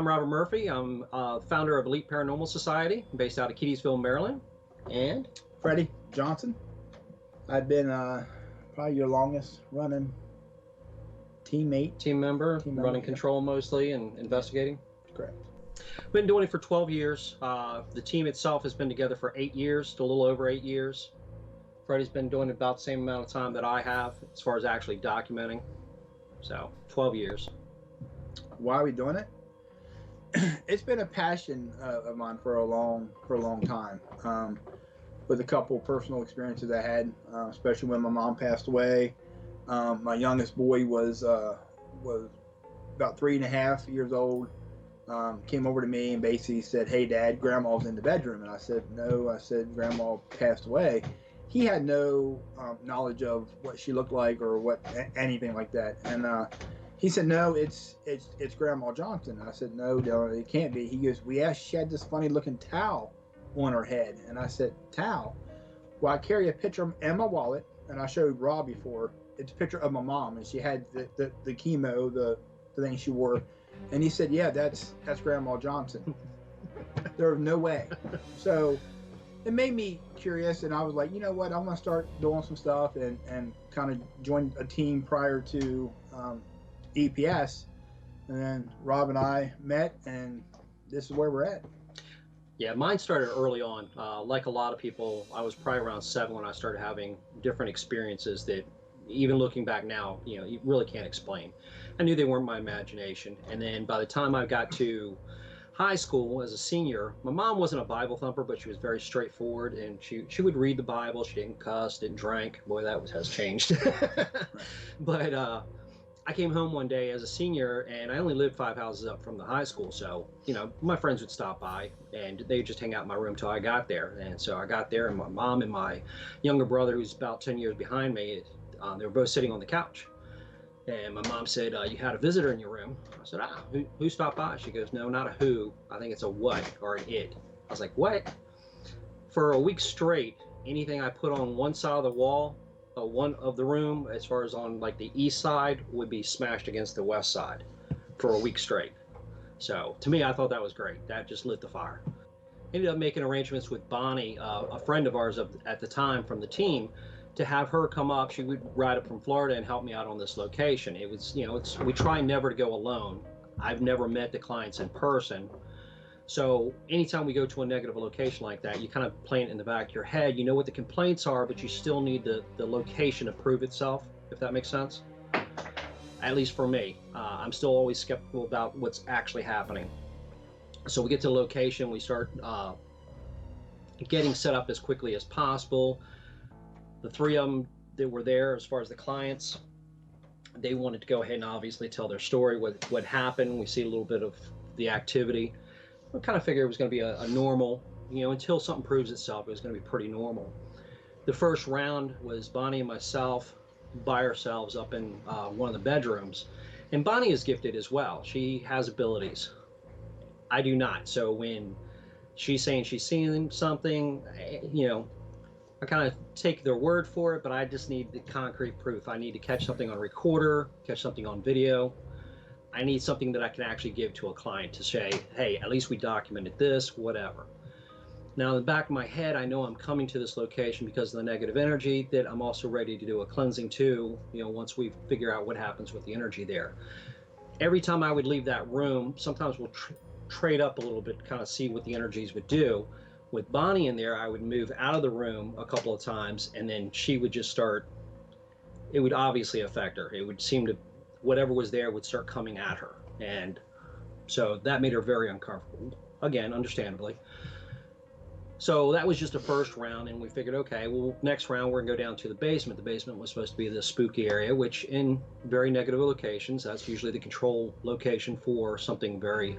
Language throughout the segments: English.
I'm Robert Murphy. I'm founder of Elite Paranormal Society, based out of Keedysville, Maryland. And Freddy Johnson. I've been probably your longest running team member, running control mostly and investigating. Correct. Been doing it for 12 years. The team itself has been together for 8 years, a little over 8 years. Freddy's been doing it about the same amount of time that I have as far as actually documenting. So 12 years. Why are we doing it? It's been a passion of mine for a long time. With a couple personal experiences I had, especially when my mom passed away. My youngest boy was about 3.5 years old. Came over to me and basically said, "Hey, Dad, Grandma's in the bedroom." And I said, "No." I said, "Grandma passed away." He had no knowledge of what she looked like or what anything like that. And he said, "No, it's Grandma Johnson." And I said, "No, it can't be." He goes, she had this funny looking towel on her head." And I said, "Towel?" Well, I carry a picture in my wallet, and I showed Rob before. It's a picture of my mom, and she had the chemo, the thing she wore. And he said, "Yeah, that's Grandma Johnson." There was no way. So it made me curious, and I was like, you know what, I'm going to start doing some stuff and kind of join a team prior to EPS. And then Rob and I met, and this is where we're at. Yeah, mine started early on. Like a lot of people, I was probably around 7 when I started having different experiences that, even looking back now, you really can't explain. I knew they weren't my imagination. And then by the time I got to high school as a senior, my mom wasn't a Bible thumper, but she was very straightforward, and she would read the Bible. She didn't cuss, didn't drink. Boy, that has changed. But I came home one day as a senior, and I only lived 5 houses up from the high school. So, my friends would stop by, and they'd just hang out in my room till I got there. And so I got there, and my mom and my younger brother, who's about 10 years behind me, they were both sitting on the couch. And my mom said, "You had a visitor in your room." I said, who stopped by?" She goes, "No, not a who. I think it's a what or an it." I was like, "What?" For a week straight, anything I put on one side of the wall, one of the room, as far as on like the east side, would be smashed against the west side for a week straight. So to me, I thought that was great. That just lit the fire. Ended up making arrangements with Bonnie, a friend of ours at the time from the team, to have her come up. She would ride up from Florida and help me out on this location. It was, we try never to go alone. I've never met the clients in person. So anytime we go to a negative location like that, you kind of play it in the back of your head. You know what the complaints are, but you still need the location to prove itself, if that makes sense. At least for me. I'm still always skeptical about what's actually happening. So we get to the location, we start getting set up as quickly as possible. The 3 of them that were there, as far as the clients, they wanted to go ahead and obviously tell their story, what happened. We see a little bit of the activity. We kind of figured it was going to be a normal, until something proves itself, it was going to be pretty normal. The first round was Bonnie and myself by ourselves up in one of the bedrooms. And Bonnie is gifted as well. She has abilities. I do not. So when she's saying she's seeing something, I kind of take their word for it, but I just need the concrete proof. I need to catch something on recorder, catch something on video. I need something that I can actually give to a client to say, "Hey, at least we documented this," whatever. Now, in the back of my head, I know I'm coming to this location because of the negative energy, that I'm also ready to do a cleansing too, once we figure out what happens with the energy there. Every time I would leave that room, sometimes we'll trade up a little bit, kind of see what the energies would do. With Bonnie in there, I would move out of the room a couple of times, and then she would just start, it would obviously affect her. It would seem to, whatever was there would start coming at her. And so that made her very uncomfortable. Again, understandably. So that was just the first round, and we figured, okay, well, next round we're gonna go down to the basement. The basement was supposed to be the spooky area, which in very negative locations, that's usually the control location for something very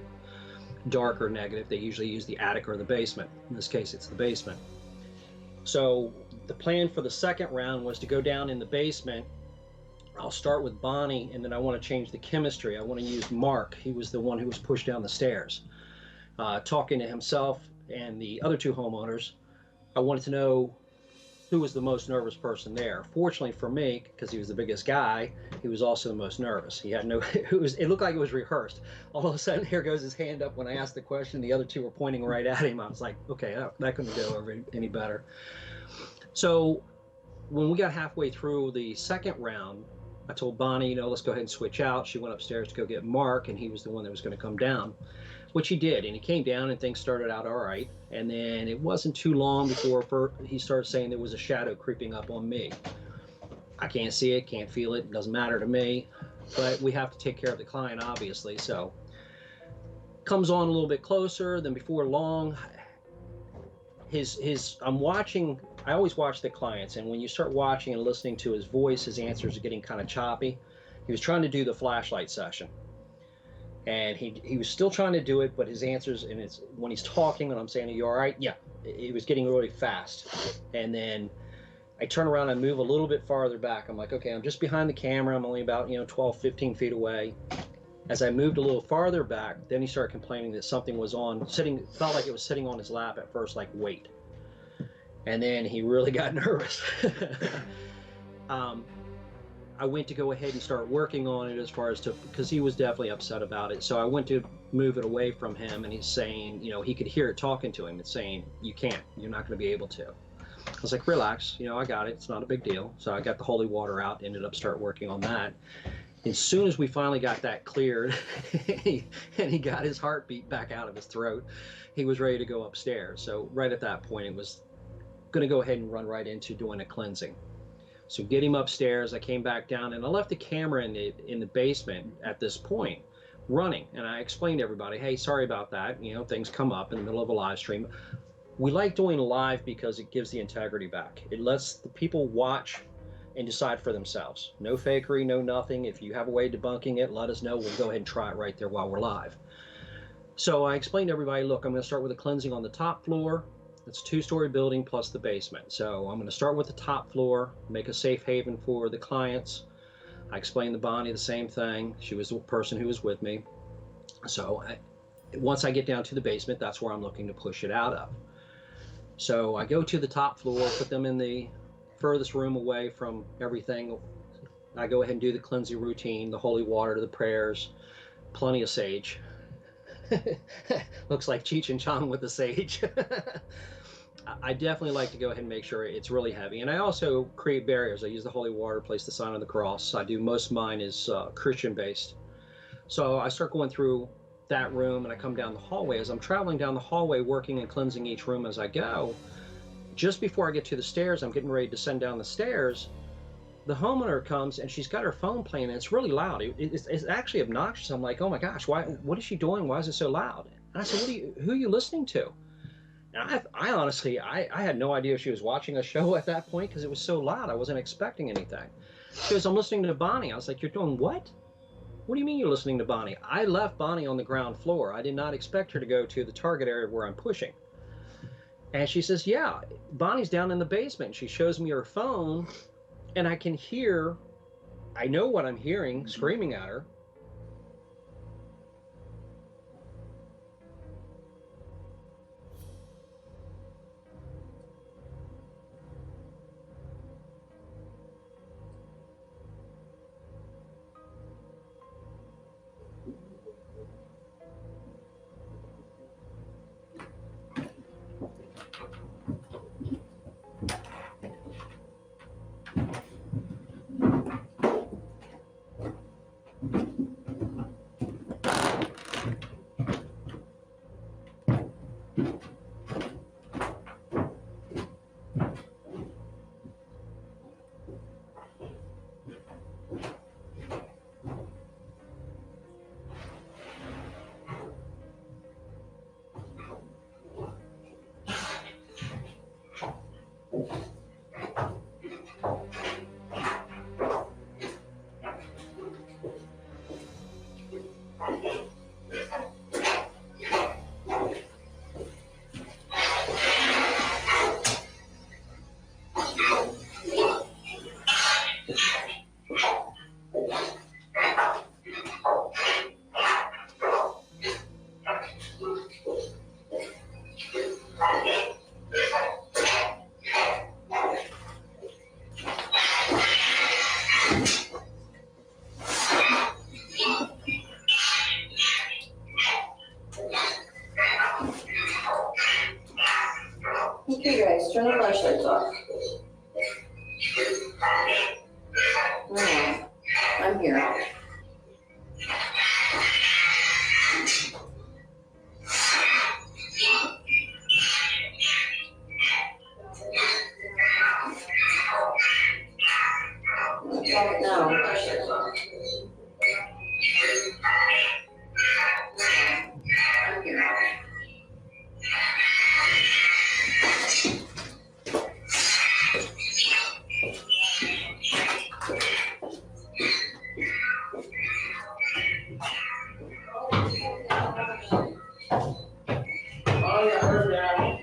dark or negative. They usually use the attic or the basement. In this case, it's the basement. So the plan for the second round was to go down in the basement. I'll start with Bonnie, and then I want to change the chemistry. I want to use Mark. He was the one who was pushed down the stairs. Talking to himself and the other 2 homeowners, I wanted to know who was the most nervous person there. Fortunately for me, because he was the biggest guy, he was also the most nervous. He had no, it looked like it was rehearsed. All of a sudden, here goes his hand up when I asked the question. The other two were pointing right at him. I was like, okay, that couldn't go over any better. So when we got halfway through the second round, I told Bonnie, you know, let's go ahead and switch out. She went upstairs to go get Mark, and he was the one that was going to come down, which he did. And he came down, and things started out all right. And then it wasn't too long before he started saying there was a shadow creeping up on me. I can't see it, can't feel it, doesn't matter to me, but we have to take care of the client, obviously. So comes on a little bit closer. Then before long, I'm watching. I always watch the clients, and when you start watching and listening to his voice, his answers are getting kind of choppy. He was trying to do the flashlight session, and he was still trying to do it, but his answers, and it's when he's talking and I'm saying, are you all right? Yeah, it was getting really fast. And then I turn around and move a little bit farther back. I'm like, okay, I'm just behind the camera. I'm only about 12, 15 feet away. As I moved a little farther back, then he started complaining that something was felt like it was sitting on his lap at first, like weight. And then he really got nervous. I went to go ahead and start working on it because he was definitely upset about it. So I went to move it away from him, and he's saying, he could hear it talking to him. It's saying, you're not going to be able to. I was like, relax, I got it. It's not a big deal. So I got the holy water out, ended up start working on that. As soon as we finally got that cleared and he got his heartbeat back out of his throat, he was ready to go upstairs. So right at that point, it was going to go ahead and run right into doing a cleansing. So get him upstairs. I came back down, and I left the camera in the basement at this point running. And I explained to everybody, hey, sorry about that. Things come up in the middle of a live stream. We like doing live because it gives the integrity back. It lets the people watch and decide for themselves. No fakery, no nothing. If you have a way of debunking it, let us know. We'll go ahead and try it right there while we're live. So I explained to everybody, look, I'm going to start with a cleansing on the top floor. It's a 2-story building plus the basement. So I'm going to start with the top floor, make a safe haven for the clients. I explained to Bonnie the same thing. She was the person who was with me. So once I get down to the basement, that's where I'm looking to push it out of. So I go to the top floor, put them in the furthest room away from everything. I go ahead and do the cleansing routine, the holy water, the prayers, plenty of sage. Looks like Cheech and Chong with the sage. I definitely like to go ahead and make sure it's really heavy. And I also create barriers. I use the holy water, place the sign of the cross. Most of mine is Christian based. So I start going through that room, and I come down the hallway. As I'm traveling down the hallway, working and cleansing each room as I go, just before I get to the stairs, I'm getting ready to descend down the stairs. The homeowner comes, and she's got her phone playing, and it's really loud. It's actually obnoxious. I'm like, oh my gosh, what is she doing? Why is it so loud? And I said, who are you listening to? And I honestly had no idea if she was watching a show at that point because it was so loud. I wasn't expecting anything. She goes, I'm listening to Bonnie. I was like, you're doing what? What do you mean you're listening to Bonnie? I left Bonnie on the ground floor. I did not expect her to go to the target area where I'm pushing. And she says, yeah, Bonnie's down in the basement. She shows me her phone, and I can hear, I know what I'm hearing, screaming at her. Okay, guys, turn the flashlights off. Alright, I'm here. No. I'm here. Oh, yeah, I heard that.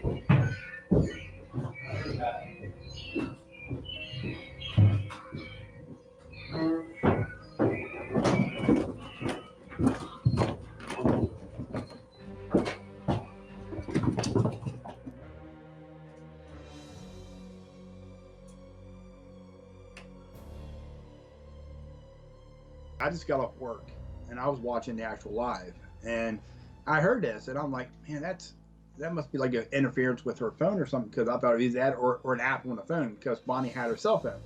I just got off work and I was watching the actual live, and I heard this, and I'm like, man, that must be like an interference with her phone or something, because I thought it was that or an app on the phone, because Bonnie had her cell phone.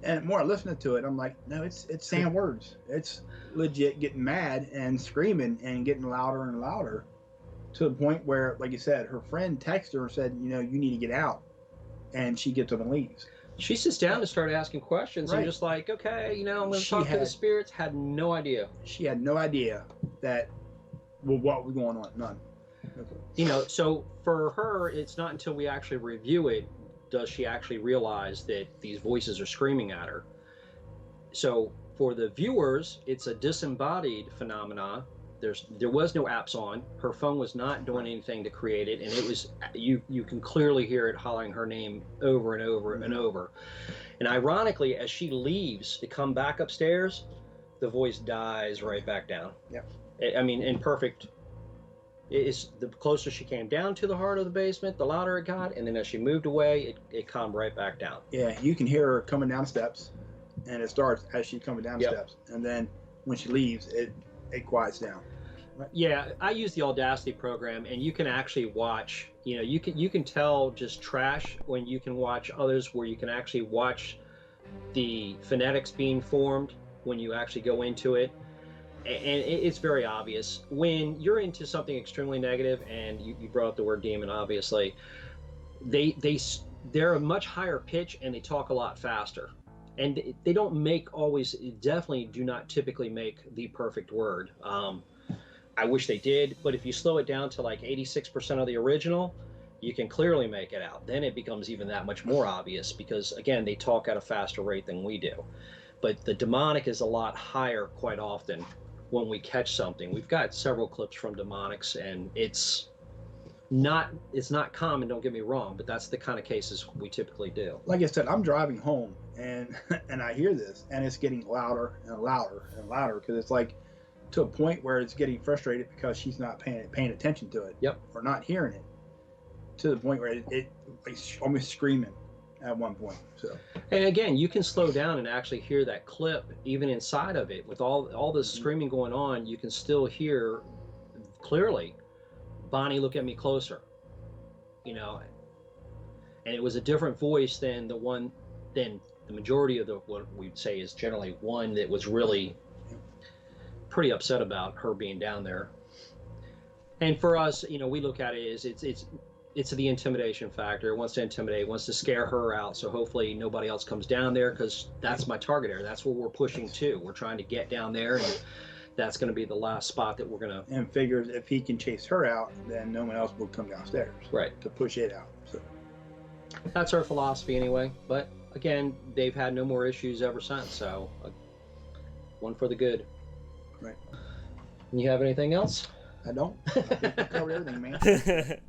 And the more I listened to it, I'm like, no, it's saying words. It's legit getting mad and screaming and getting louder and louder, to the point where, like you said, her friend texted her and said, you need to get out, and she gets up and leaves. She sits down to start asking questions, Right. and just like, okay, I'm going to She talk to the had- spirits. Had no idea. She had no idea that, well, what was going on. None. So for her, it's not until we actually review it does she actually realize that these voices are screaming at her. So for the viewers, it's a disembodied phenomena. There was no apps on. Her phone was not doing anything to create it, and it was you can clearly hear it hollering her name over and over and over. And ironically, as she leaves to come back upstairs, the voice dies right back down. Yep. I mean, in perfect. It's the closer she came down to the heart of the basement, the louder it got, and then as she moved away, it calmed right back down. Yeah, you can hear her coming down steps, and it starts as she's coming down the steps, and then when she leaves, it quiets down. Right. Yeah, I use the Audacity program, and you can actually watch. You can tell just trash when you can watch others where you can actually watch the phonetics being formed when you actually go into it, and it's very obvious when you're into something extremely negative. And you brought up the word demon, obviously. They're a much higher pitch, and they talk a lot faster, and they don't definitely do not typically make the perfect word. I wish they did, but if you slow it down to like 86% of the original, you can clearly make it out. Then it becomes even that much more obvious, because again, they talk at a faster rate than we do. But the demonic is a lot higher quite often when we catch something. We've got several clips from demonics, and it's not common, don't get me wrong, but that's the kind of cases we typically do. Like I said, I'm driving home, and I hear this, and it's getting louder and louder and louder, because it's like to a point where it's getting frustrated because she's not paying attention to it. Yep. Or not hearing it, to the point where it almost screaming at one point. So. And again, you can slow down and actually hear that clip even inside of it with all this screaming going on. You can still hear clearly, Bonnie, look at me closer. And it was a different voice than the majority of what we'd say is generally one that was really pretty upset about her being down there. And for us, we look at it as it's the intimidation factor. It wants to intimidate, wants to scare her out, so hopefully nobody else comes down there, because that's my target area. That's where we're pushing to. We're trying to get down there, and that's going to be the last spot that we're going to... And figures if he can chase her out, then no one else will come downstairs. Right. To push it out. So that's our philosophy anyway. But again, they've had no more issues ever since, so one for the good. Right. You have anything else? I don't. I think we covered everything, man.